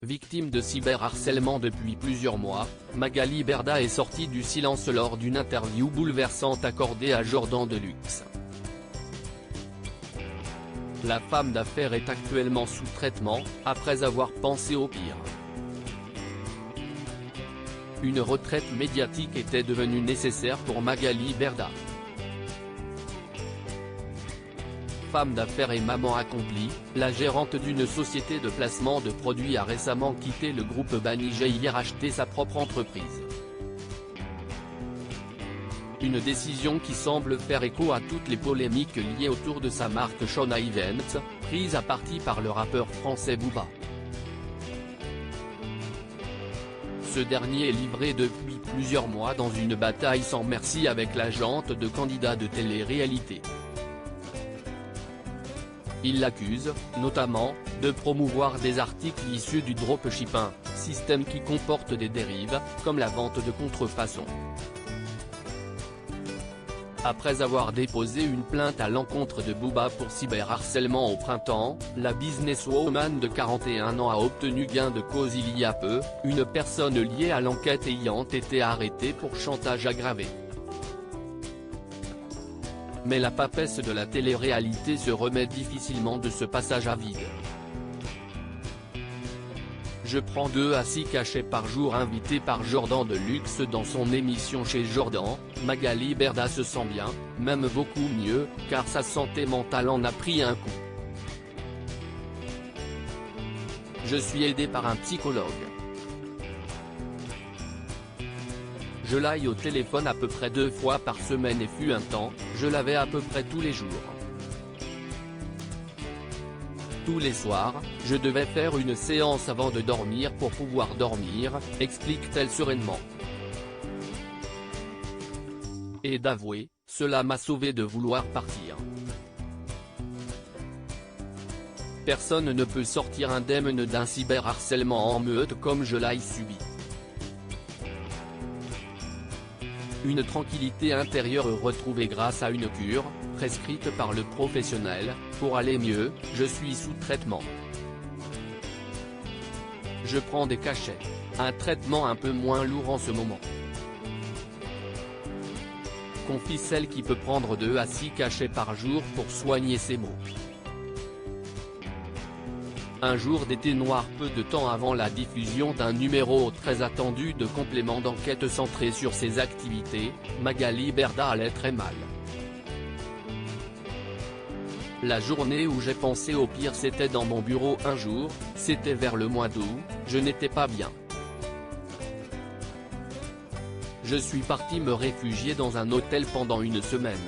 Victime de cyberharcèlement depuis plusieurs mois, Magali Berda est sortie du silence lors d'une interview bouleversante accordée à Jordan Deluxe. La femme d'affaires est actuellement sous traitement, après avoir pensé au pire. Une retraite médiatique était devenue nécessaire pour Magali Berda. Femme d'affaires et maman accomplie, la gérante d'une société de placement de produits a récemment quitté le groupe Banijay et racheté sa propre entreprise. Une décision qui semble faire écho à toutes les polémiques liées autour de sa marque Shona Events, prise à partie par le rappeur français Booba. Ce dernier est livré depuis plusieurs mois dans une bataille sans merci avec l'agente de candidats de télé-réalité. Il l'accuse, notamment, de promouvoir des articles issus du dropshipping, système qui comporte des dérives, comme la vente de contrefaçon. Après avoir déposé une plainte à l'encontre de Booba pour cyberharcèlement au printemps, la businesswoman de 41 ans a obtenu gain de cause il y a peu, une personne liée à l'enquête ayant été arrêtée pour chantage aggravé. Mais la papesse de la télé-réalité se remet difficilement de ce passage à vide. Je prends 2 à 6 cachets par jour. Invitée par Jordan Deluxe dans son émission Chez Jordan, Magali Berda se sent bien, même beaucoup mieux, car sa santé mentale en a pris un coup. Je suis aidée par un psychologue. Je l'aille au téléphone à peu près 2 fois par semaine et fut un temps, je l'avais à peu près tous les jours. Tous les soirs, je devais faire une séance avant de dormir pour pouvoir dormir, explique-t-elle sereinement. Et d'avouer, cela m'a sauvé de vouloir partir. Personne ne peut sortir indemne d'un cyberharcèlement en meute comme je l'ai subi. Une tranquillité intérieure retrouvée grâce à une cure, prescrite par le professionnel, pour aller mieux, je suis sous traitement. Je prends des cachets. Un traitement un peu moins lourd en ce moment. Confie celle qui peut prendre 2 à 6 cachets par jour pour soigner ses maux. Un jour d'été noir peu de temps avant la diffusion d'un numéro très attendu de complément d'enquête centré sur ses activités, Magali Berda allait très mal. La journée où j'ai pensé au pire c'était dans mon bureau un jour, c'était vers le mois d'août, je n'étais pas bien. Je suis parti me réfugier dans un hôtel pendant une semaine.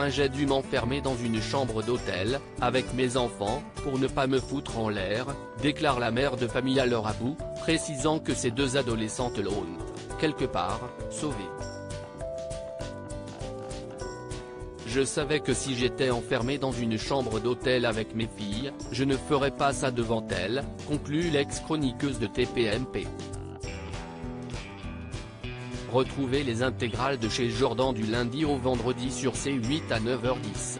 J'ai dû m'enfermer dans une chambre d'hôtel, avec mes enfants, pour ne pas me foutre en l'air, déclare la mère de famille à leur Abou, précisant que ces 2 adolescentes l'ont, quelque part, sauvée. Je savais que si j'étais enfermé dans une chambre d'hôtel avec mes filles, je ne ferais pas ça devant elles, conclut l'ex-chroniqueuse de TPMP. Retrouvez les intégrales de Chez Jordan du lundi au vendredi sur C8 à 9h10.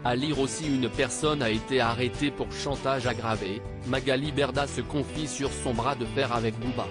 À lire aussi, une personne a été arrêtée pour chantage aggravé, Magali Berda se confie sur son bras de fer avec Booba.